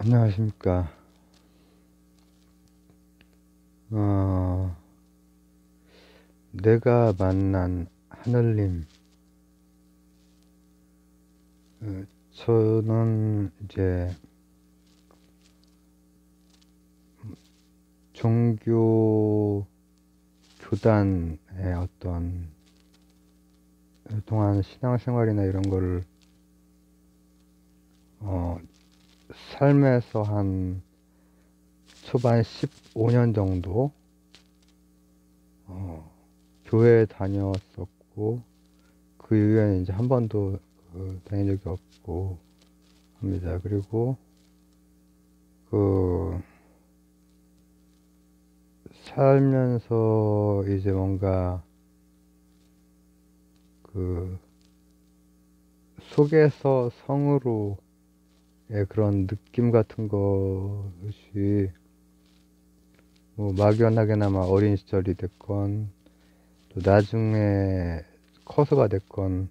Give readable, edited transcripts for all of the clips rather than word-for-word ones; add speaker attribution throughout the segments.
Speaker 1: 안녕하십니까. 어, 내가 만난 하늘님. 저는 이제 종교 교단의 어떤 동안 신앙생활이나 이런 거를 삶에서 한 초반 15년 정도 교회에 다녔었고, 그 이후에는 이제 한 번도 다닌 적이 없고 합니다. 그리고 그 살면서 이제 뭔가 그 속에서 성으로의 그런 느낌 같은 것이 뭐 막연하게나마 어린 시절이 됐건 또 나중에 커서가 됐건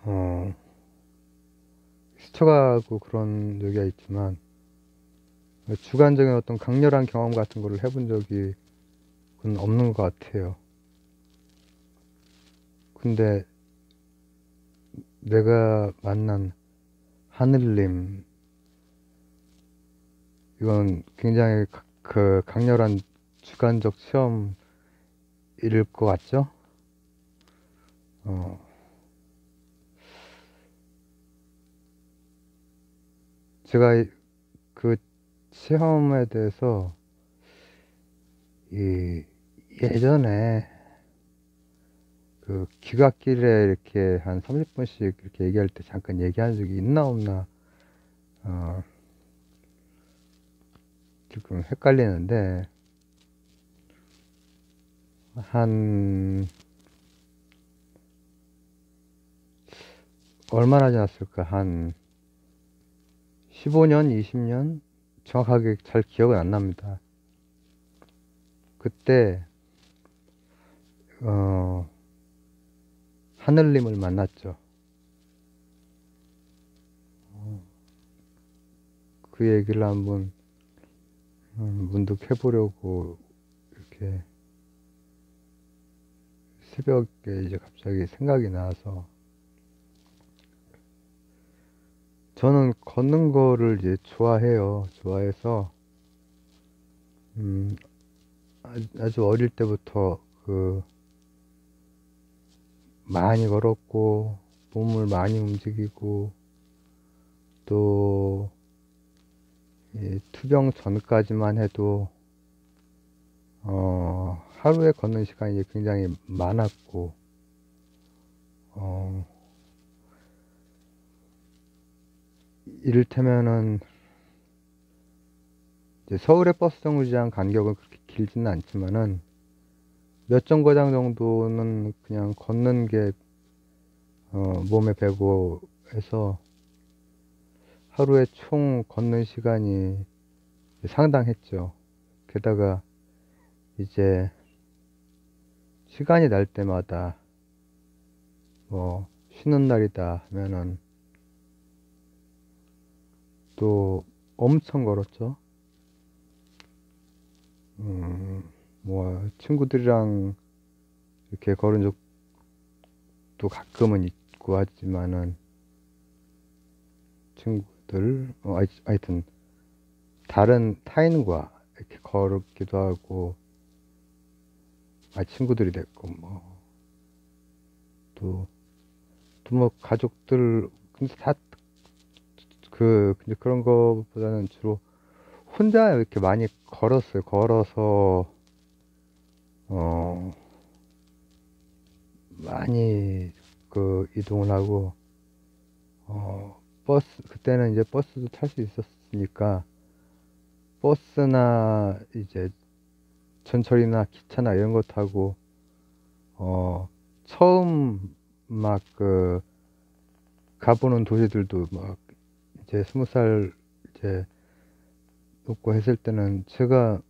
Speaker 1: 어 스쳐가고 그런 적이 있지만 주관적인 어떤 강렬한 경험 같은 거를 해본 적이 그건 없는 것 같아요. 근데 내가 만난 하늘님, 이건 굉장히 그 강렬한 주관적 체험일 것 같죠? 어, 제가 그 체험에 대해서 이 예전에 그 귀갓길에 이렇게 한 30분씩 이렇게 얘기할 때 잠깐 얘기한 적이 있나 없나 조금 헷갈리는데, 한 얼마나 지났을까? 한 15년, 20년? 정확하게 잘 기억은 안 납니다. 그때 하늘님을 만났죠. 그 얘기를 한번 문득 해보려고 이렇게 새벽에 이제 갑자기 생각이 나서, 저는 걷는 거를 이제 좋아해요. 좋아해서 음, 아주 어릴 때부터 그 많이 걸었고 몸을 많이 움직이고, 또 이 투병 전까지만 해도 하루에 걷는 시간이 굉장히 많았고, 어, 이를테면은 이제 서울의 버스 정류장 간격은 그렇게 길지는 않지만은 몇 정거장 정도는 그냥 걷는 게 몸에 배고 해서 하루에 총 걷는 시간이 상당했죠. 게다가 이제 시간이 날 때마다 뭐 쉬는 날이다 하면은 또 엄청 걸었죠. 뭐 친구들이랑 이렇게 걸은 적도 가끔은 있고 하지만은, 친구들 하여튼 다른 타인과 이렇게 걸었기도 하고, 친구들이 됐고 뭐 또 뭐 가족들, 근데 다 근데 그런 거보다는 주로 혼자 이렇게 많이 걸었어요. 걸어서 어 많이 그 이동을 하고, 버스, 그때는 이제 버스도 탈 수 있었으니까 버스나 이제 전철이나 기차나 이런 거 타고 처음 막 그 가보는 도시들도 막 이제 20살 이제 높고 했을 때는 제가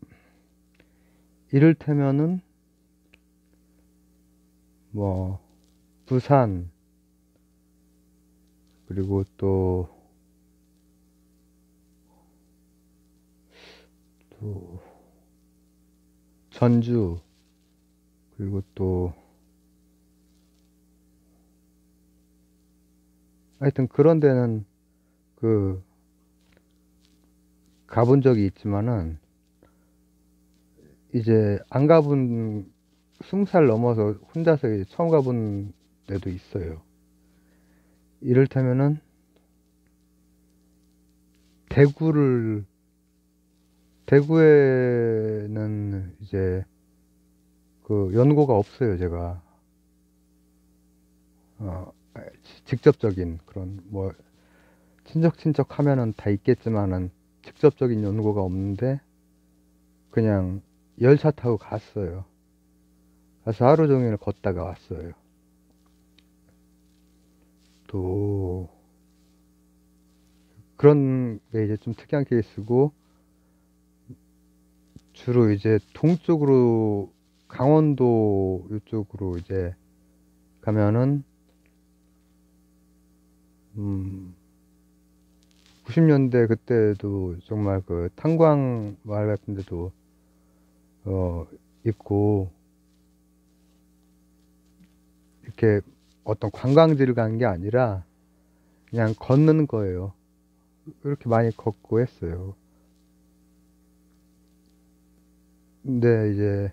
Speaker 1: 이를테면은 뭐 부산, 그리고 또 또 전주, 그리고 또 하여튼 그런 데는 그 가본 적이 있지만은 이제 안 가본 20살 넘어서 혼자서 이제 처음 가본 데도 있어요. 이를테면은 대구를 대구에는 이제 그 연고가 없어요, 제가. 어, 직접적인 그런 뭐 친척 하면은 다 있겠지만은 직접적인 연고가 없는데 그냥 열차 타고 갔어요. 가서 하루 종일 걷다가 왔어요. 또 그런 게 이제 좀 특이한 케이스고, 주로 이제 동쪽으로 강원도 이쪽으로 이제 가면은 90년대 그때도 정말 그 탄광 마을 같은 데도 있고, 이렇게 어떤 관광지를 가는 게 아니라 그냥 걷는 거예요. 이렇게 많이 걷고 했어요. 근데 이제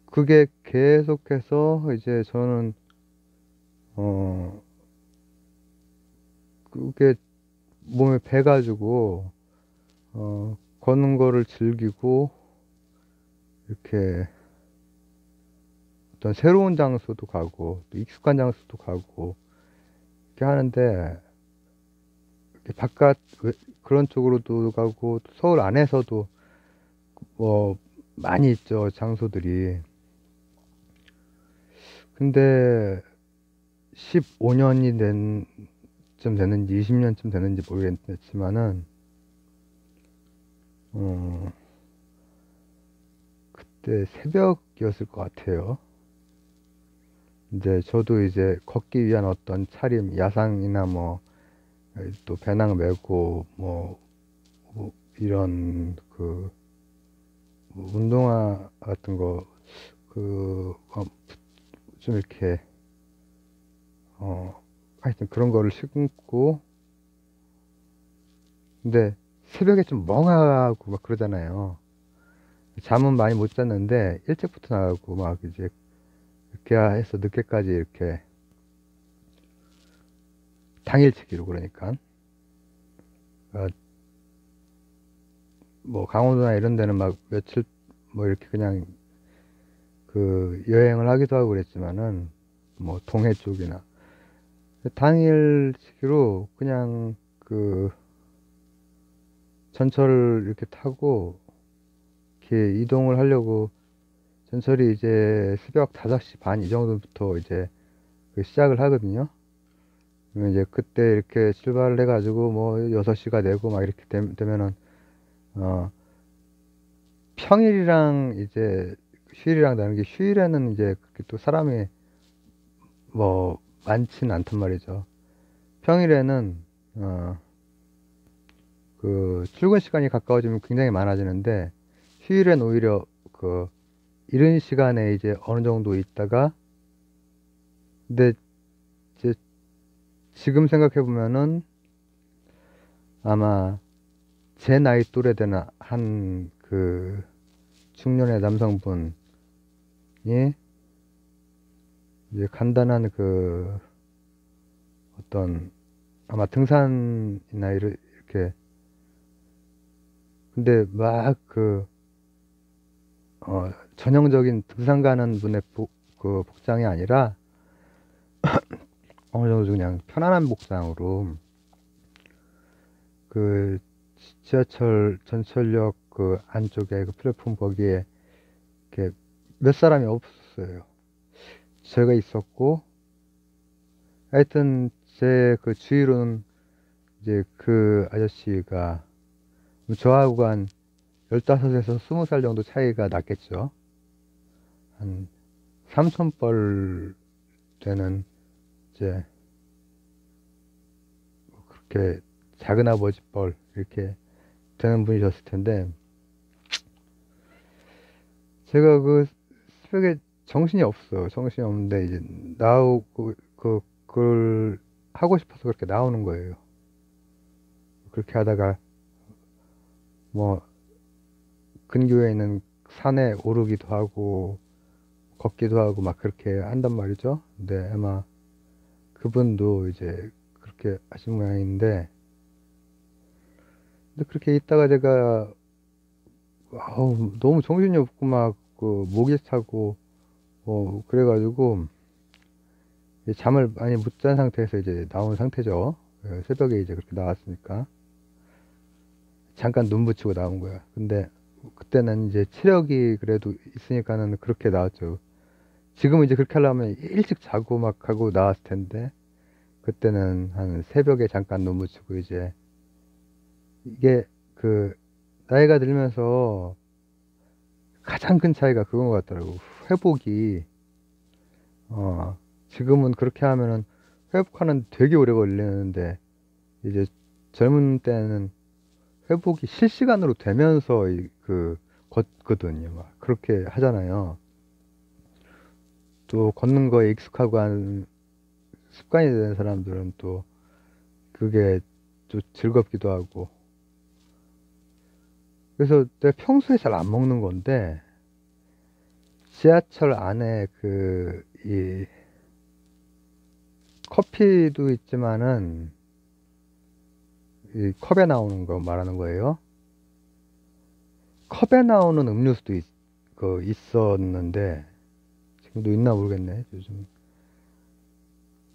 Speaker 1: 그게 계속해서 이제 저는 어 그게 몸에 배가지고 걷는 거를 즐기고, 이렇게 어떤 새로운 장소도 가고 또 익숙한 장소도 가고 이렇게 하는데, 이렇게 바깥 그런 쪽으로도 가고 또 서울 안에서도 뭐 많이 있죠, 장소들이. 근데 15년이 된 쯤 됐는지 20년쯤 됐는지 모르겠지만은 어 그때 새벽이었을 것 같아요. 이제 저도 이제 걷기 위한 어떤 차림, 야상이나 뭐 또 배낭 메고 뭐 이런 그 운동화 같은 거 그 좀 이렇게 하여튼 그런 거를 신고. 근데 새벽에 좀 멍하고 막 그러잖아요. 잠은 많이 못 잤는데 일찍부터 나가고 막 이제 이렇게 해서 늦게까지 이렇게 당일치기로, 그러니까 뭐 강원도나 이런 데는 막 며칠 뭐 이렇게 그냥 그 여행을 하기도 하고 그랬지만은 뭐 동해 쪽이나 당일치기로 그냥 그 전철을 이렇게 타고 이렇게 이동을 하려고. 전철이 이제 새벽 5시 반 이 정도부터 이제 그 시작을 하거든요. 그러면 이제 그때 이렇게 출발을 해가지고 뭐 6시가 되고 막 이렇게 되면은 어 평일이랑 이제 휴일이랑 다른 게, 휴일에는 이제 그렇게 또 사람이 뭐 많지는 않단 말이죠. 평일에는 그 출근 시간이 가까워지면 굉장히 많아지는데, 휴일엔 오히려 그 이른 시간에 이제 어느 정도 있다가. 근데 이제 지금 생각해 보면은 아마 제 나이 또래 되는 한 그 중년의 남성분이 이제 간단한 그 어떤 아마 등산이나 이렇게, 근데 막 그 전형적인 등산 가는 분의 그 복장이 아니라 어느 정도 그냥 편안한 복장으로 그 지하철 전철역 그 안쪽에 그 플랫폼 거기에 이렇게 몇 사람이 없었어요. 제가 있었고, 하여튼 제 그 주위로는 이제 그 아저씨가 저하고 한 15에서 20살 정도 차이가 났겠죠. 한 삼촌뻘 되는 이제 그렇게 작은 아버지 뻘 이렇게 되는 분이셨을 텐데, 제가 그 새벽에 정신이 없어. 정신이 없는데, 이제 나오고, 그걸 하고 싶어서 그렇게 나오는 거예요. 그렇게 하다가, 뭐, 근교에 있는 산에 오르기도 하고, 걷기도 하고, 막 그렇게 한단 말이죠. 근데 아마 그분도 이제 그렇게 하신 모양인데, 근데 그렇게 있다가 제가, 아우, 너무 정신이 없고, 막, 목이 차고, 그래가지고, 잠을 많이 못 잔 상태에서 이제 나온 상태죠. 새벽에 이제 그렇게 나왔으니까. 잠깐 눈 붙이고 나온 거야. 근데 그때는 이제 체력이 그래도 있으니까는 그렇게 나왔죠. 지금은 이제 그렇게 하려면 일찍 자고 막 하고 나왔을 텐데, 그때는 한 새벽에 잠깐 눈 붙이고 이제, 이게 그, 나이가 들면서 가장 큰 차이가 그건 것 같더라고. 회복이, 어, 지금은 그렇게 하면은 회복하는 되게 오래 걸리는데, 이제 젊은 때는 회복이 실시간으로 되면서 걷거든요. 막 그렇게 하잖아요. 또 걷는 거에 익숙하고 한 습관이 된 사람들은 또 그게 또 즐겁기도 하고. 그래서 내가 평소에 잘 안 먹는 건데, 지하철 안에 이 커피도 있지만은 이 컵에 나오는 거 말하는 거예요. 컵에 나오는 음료수도 있었는데, 지금도 있나 모르겠네.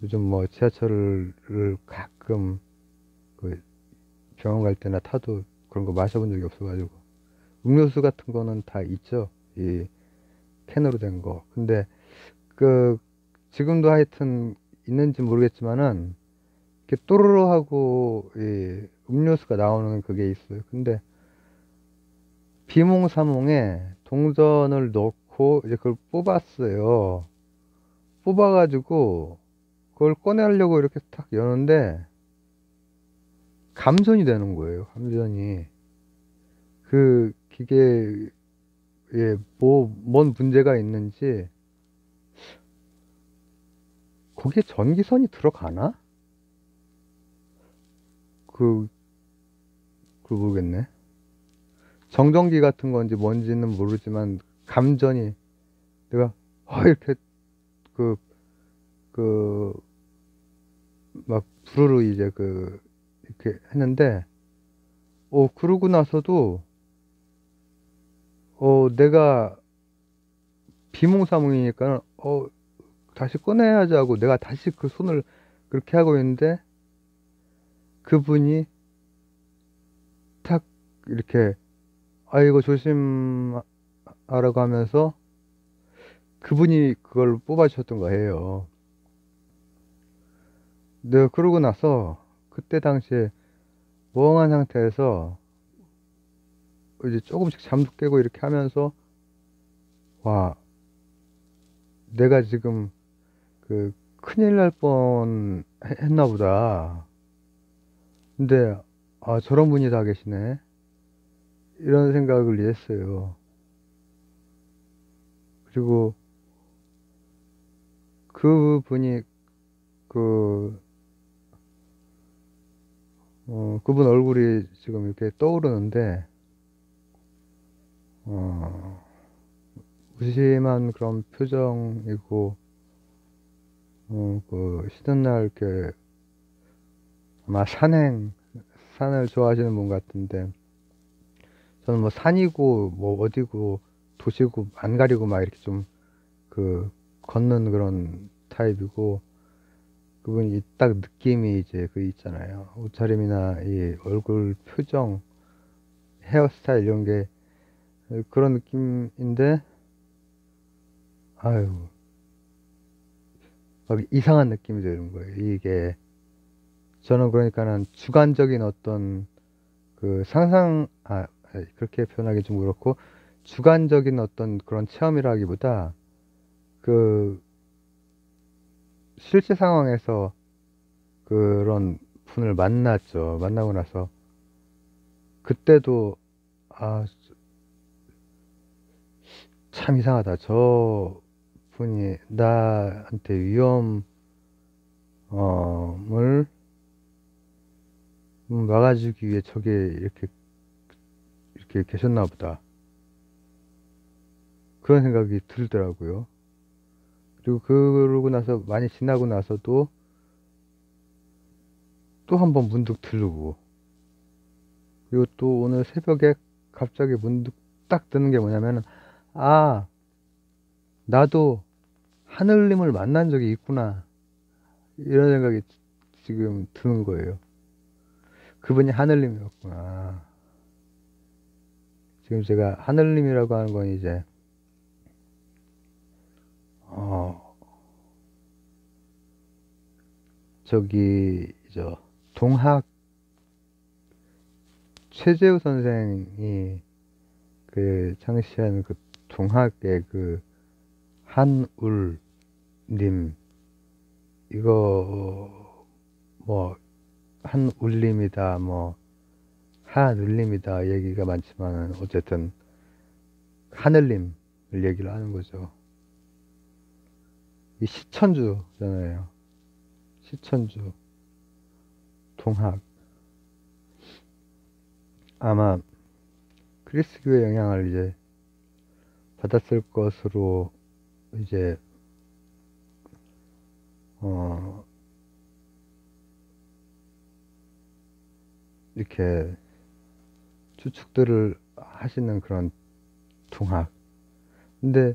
Speaker 1: 요즘 뭐 지하철을 가끔 그 병원 갈 때나 타도 그런 거 마셔본 적이 없어가지고. 음료수 같은 거는 다 있죠. 이 캔으로 된 거. 근데 그 지금도 하여튼 있는지 모르겠지만은 이렇게 또르르 하고 이 음료수가 나오는 그게 있어요. 근데 비몽사몽에 동전을 넣고 이제 그걸 뽑았어요. 뽑아가지고 그걸 꺼내려고 이렇게 탁 여는데 감전이 되는 거예요. 감전이. 그 기계에 뭔 문제가 있는지 거기에 전기선이 들어가나? 그, 그걸 모르겠네. 정전기 같은 건지 뭔지는 모르지만 감전이 내가 이렇게 그, 그, 막 부르르 이제 이렇게 했는데 그러고 나서도 내가 비몽사몽이니까 다시 꺼내야지 하고 내가 다시 그 손을 그렇게 하고 있는데 그분이 탁 이렇게 이거 조심하라고 하면서 그분이 그걸 뽑아주셨던 거예요. 내가 그러고 나서 그때 당시에 멍한 상태에서 이제 조금씩 잠도 깨고 이렇게 하면서 와, 내가 지금 큰일 날 뻔 했나 보다. 근데 저런 분이 다 계시네. 이런 생각을 했어요. 그리고 그분이 그 그분 얼굴이 지금 이렇게 떠오르는데 어, 무심한 그런 표정이고 쉬는 날 이렇게 아마 산을 좋아하시는 분 같은데 저는 뭐 산이고 뭐 어디고 도시고 안 가리고 막 이렇게 좀 걷는 그런 타입이고 그분이 딱 느낌이 이제 있잖아요. 옷차림이나 이 얼굴 표정, 헤어스타일 이런 게 그런 느낌인데 아유 막 이상한 느낌이 드는 거예요. 이게 저는 그러니까는 주관적인 어떤 그렇게 표현하기 좀 그렇고 주관적인 어떤 그런 체험이라기보다 그 실제 상황에서 그런 분을 만났죠. 만나고 나서 그때도 아, 참 이상하다. 저 분이 나한테 위험을 막아주기 위해 저게 이렇게 계셨나 보다. 그런 생각이 들더라고요. 그리고 그러고 나서 많이 지나고 나서도 또 한 번 문득 들르고, 그리고 또 오늘 새벽에 갑자기 문득 딱 드는 게 뭐냐면은, 아, 나도 하늘님을 만난 적이 있구나. 이런 생각이 지금 드는 거예요. 그분이 하늘님이었구나. 지금 제가 하늘님이라고 하는 건 이제, 어, 저, 동학, 최재우 선생이 그 창시한 그 동학의 그 한울님, 이거, 뭐, 한울림이다, 뭐, 한울림이다 얘기가 많지만은, 어쨌든, 하늘님을 얘기를 하는 거죠. 이 시천주잖아요. 시천주, 동학. 아마 그리스교의 영향을 이제 받았을 것으로 이제, 어, 이렇게 추측들을 하시는 그런 동학. 근데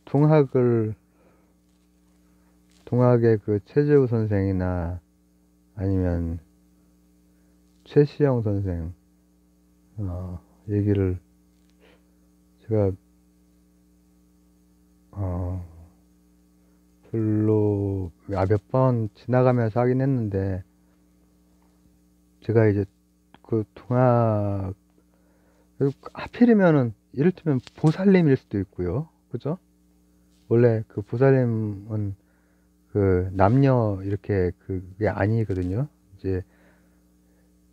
Speaker 1: 동학의 그 최재우 선생이나 아니면 최시영 선생, 얘기를 제가, 어, 별로, 몇 번 지나가면서 하긴 했는데, 제가 이제 그 동학, 하필이면은, 이를테면 보살님일 수도 있고요. 그죠? 원래 그 보살님은 그 남녀 이렇게 그게 아니거든요. 이제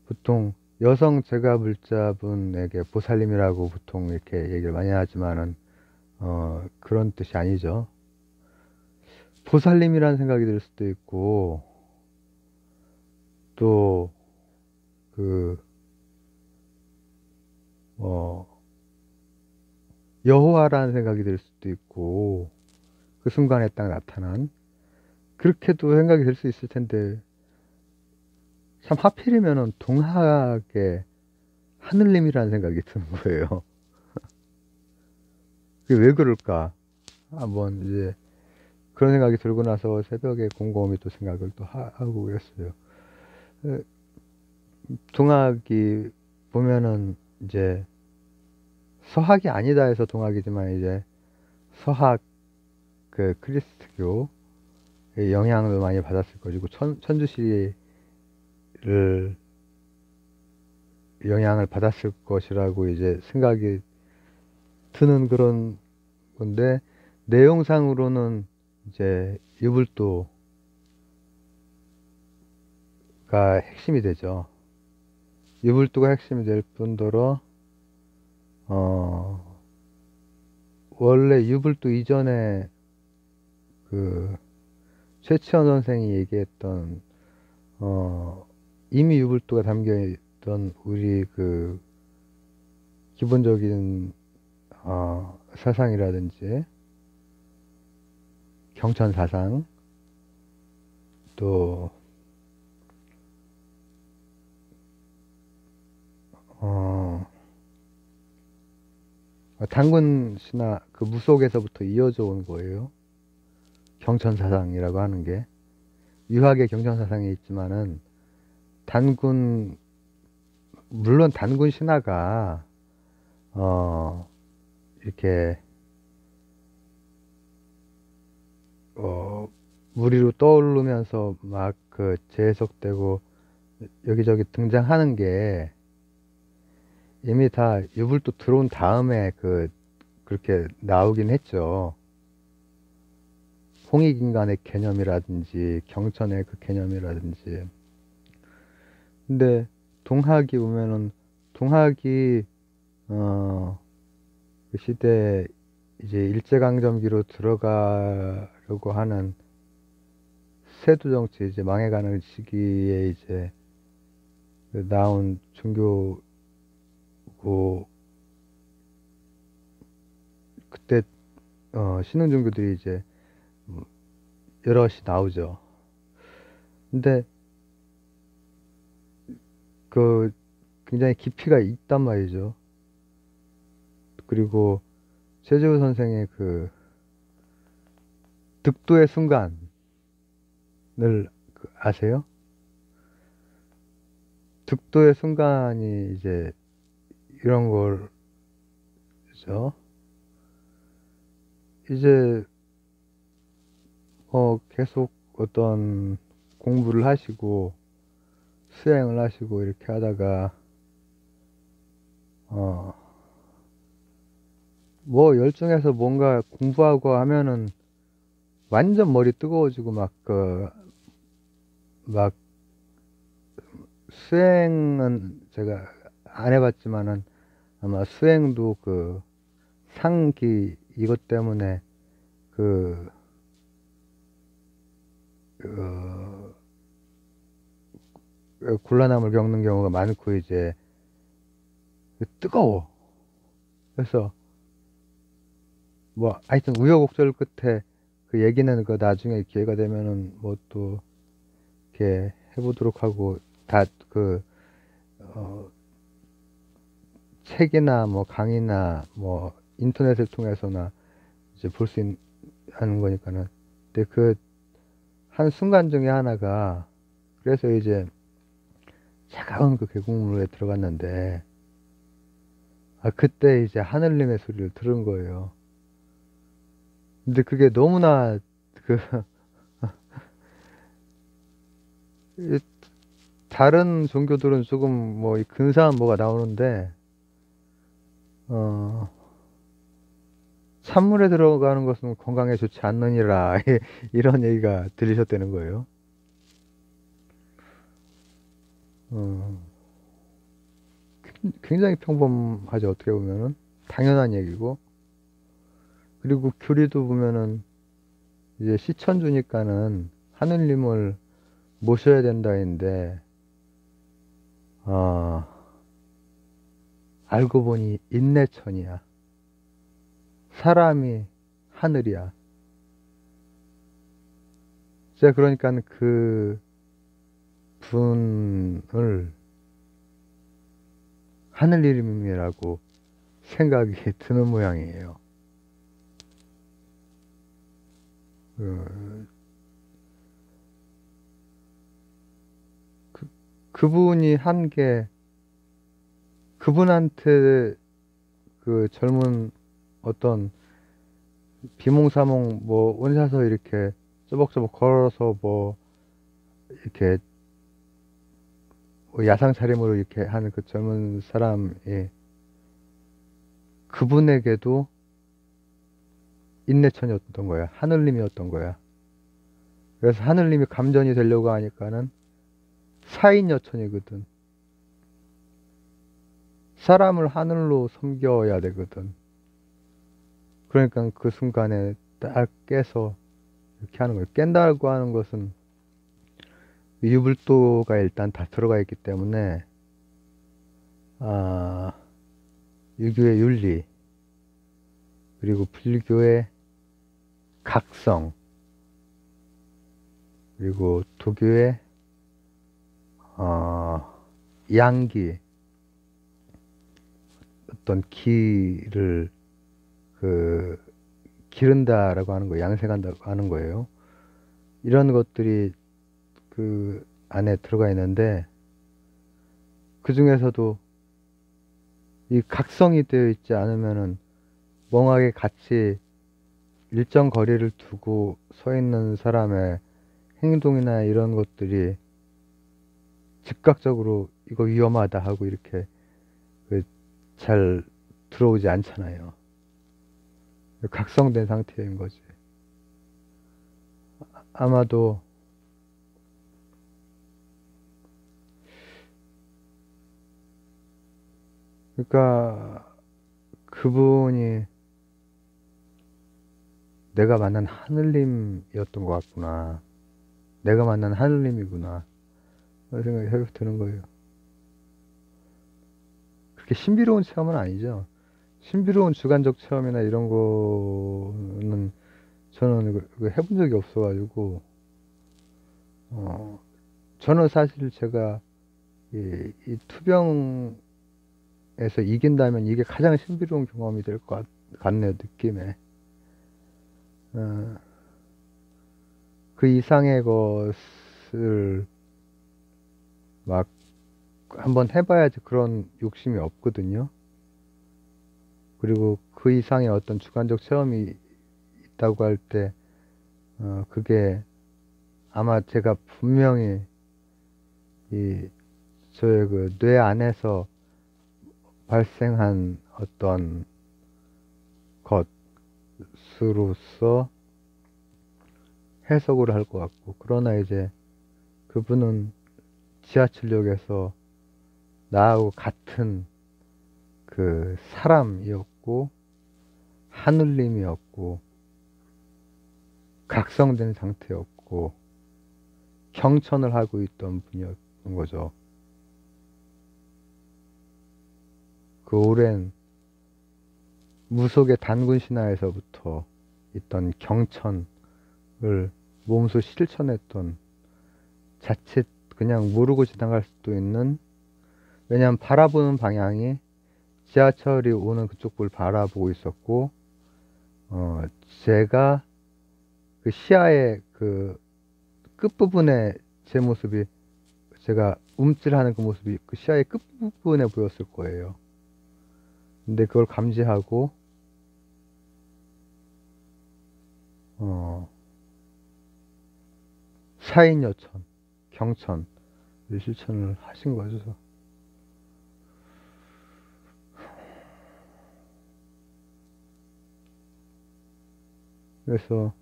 Speaker 1: 보통 여성 제가 불자분에게 보살님이라고 보통 이렇게 얘기를 많이 하지만은 그런 뜻이 아니죠. 보살님이라는 생각이 들 수도 있고 또 그 여호와라는 생각이 들 수도 있고 그 순간에 딱 나타난 그렇게도 생각이 들 수 있을 텐데 참 하필이면은 동학의 하늘님이라는 생각이 드는 거예요. 그게 왜 그럴까? 한번 이제 그런 생각이 들고 나서 새벽에 곰곰이 또 생각을 또 하고 그랬어요. 에, 동학이 보면은 이제 서학이 아니다 해서 동학이지만 이제 서학 그 크리스트교의 영향을 많이 받았을 것이고 천주시를 영향을 받았을 것이라고 이제 생각이 드는 그런 건데 내용상으로는 이제 유불도가 핵심이 되죠. 유불도가 핵심이 될 뿐더러 어 원래 유불도 이전에 그 최치원 선생이 얘기했던 이미 유불도가 담겨 있던 우리 그 기본적인 사상이라든지 경천 사상 또 단군 신화 그 무속에서부터 이어져 온 거예요. 경천 사상이라고 하는 게 유학의 경천 사상이 있지만은 단군 물론 단군 신화가 이렇게 무리로 떠오르면서 막 그 재해석되고 여기저기 등장하는 게 이미 다 유불도 들어온 다음에 그렇게 나오긴 했죠. 홍익인간의 개념이라든지 경천의 그 개념이라든지. 근데 동학이 보면은 동학이 그 시대 이제 일제강점기로 들어가려고 하는 세도 정치 이제 망해가는 시기에 이제 나온 종교고, 그때 신흥 종교들이 이제 여럿이 나오죠. 근데 그 굉장히 깊이가 있단 말이죠. 그리고 최재우 선생의 그 득도의 순간을 아세요? 득도의 순간이 이제 이런 걸죠. 이제 계속 어떤 공부를 하시고 수행을 하시고 이렇게 하다가 뭐 열중해서 뭔가 공부하고 하면은 완전 머리 뜨거워지고 막 수행은 제가 안 해봤지만은 아마 수행도 그 상기 이것 때문에 그, 어, 곤란함을 겪는 경우가 많고 이제 뜨거워. 그래서 뭐 하여튼 우여곡절 끝에 그 얘기는 그 나중에 기회가 되면은 뭐 또 이렇게 해보도록 하고 다 그 책이나 뭐 강의나 뭐 인터넷을 통해서나 이제 볼 수 하는 거니까는. 근데 그 한 순간 중에 하나가, 그래서 이제 차가운 그 계곡물에 들어갔는데 그때 이제 하늘님의 소리를 들은 거예요. 근데 그게 너무나 그 이 다른 종교들은 조금 뭐 근사한 뭐가 나오는데 어 찬물에 들어가는 것은 건강에 좋지 않느니라 이런 얘기가 들리셨다는 거예요. 어, 굉장히 평범하죠, 어떻게 보면은. 당연한 얘기고. 그리고 교리도 보면은 이제 시천주니까는 하느님을 모셔야 된다인데 어, 알고 보니 인내천이야. 사람이 하늘이야. 제가 그러니까 그 분을 하늘님이라고 생각이 드는 모양이에요. 그, 그분이 한 게 그분한테 그 젊은 어떤 비몽사몽 뭐 혼자서 이렇게 쪼벅쪼벅 걸어서 뭐 이렇게 뭐 야상 차림으로 이렇게 하는 그 젊은 사람이 그분에게도 인내천이었던 거야. 하늘님이었던 거야. 그래서 하늘님이 감전이 되려고 하니까는 사인여천이거든. 사람을 하늘로 섬겨야 되거든. 그러니까 그 순간에 딱 깨서 이렇게 하는 거예요. 깬다고 하는 것은 유불도가 일단 다 들어가 있기 때문에 아, 유교의 윤리, 그리고 불교의 각성, 그리고 도교의 양기, 어떤 기를 그 기른다라고 하는 거, 양생한다고 하는 거예요. 이런 것들이 그 안에 들어가 있는데 그 중에서도 이 각성이 되어 있지 않으면은 멍하게 같이 일정 거리를 두고 서 있는 사람의 행동이나 이런 것들이 즉각적으로 이거 위험하다 하고 이렇게 그잘 들어오지 않잖아요. 각성된 상태인 거지. 아마도 그러니까 그분이 내가 만난 하느님이었던 것 같구나. 내가 만난 하느님이구나. 그런 생각이 새록 드는 거예요. 그렇게 신비로운 체험은 아니죠. 신비로운 주관적 체험이나 이런 거는 저는 그거 해본 적이 없어가지고, 저는 사실 제가 이 투병에서 이긴다면 이게 가장 신비로운 경험이 될 것 같네요, 느낌에. 어, 그 이상의 것을 막 한번 해봐야지 그런 욕심이 없거든요. 그리고 그 이상의 어떤 주관적 체험이 있다고 할 때, 그게 아마 제가 분명히 이 저의 그 뇌 안에서 발생한 어떤 것으로서 해석을 할 것 같고, 그러나 이제 그분은 지하철역에서 나하고 같은 그 사람이었고, 하늘님이었고, 각성된 상태였고, 경천을 하고 있던 분이었던 거죠. 그 오랜 무속의 단군 신화에서부터 있던 경천을 몸소 실천했던, 자칫 그냥 모르고 지나갈 수도 있는, 왜냐하면 바라보는 방향이 지하철이 오는 그쪽을 바라보고 있었고, 제가 그 시야의 그 끝부분에 제 모습이, 제가 움찔하는 그 모습이 그 시야의 끝부분에 보였을 거예요. 근데 그걸 감지하고, 사인여천, 경천, 실천을 하신 거죠. 그래서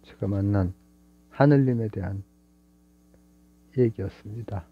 Speaker 1: 제가 만난 하늘님에 대한 얘기였습니다.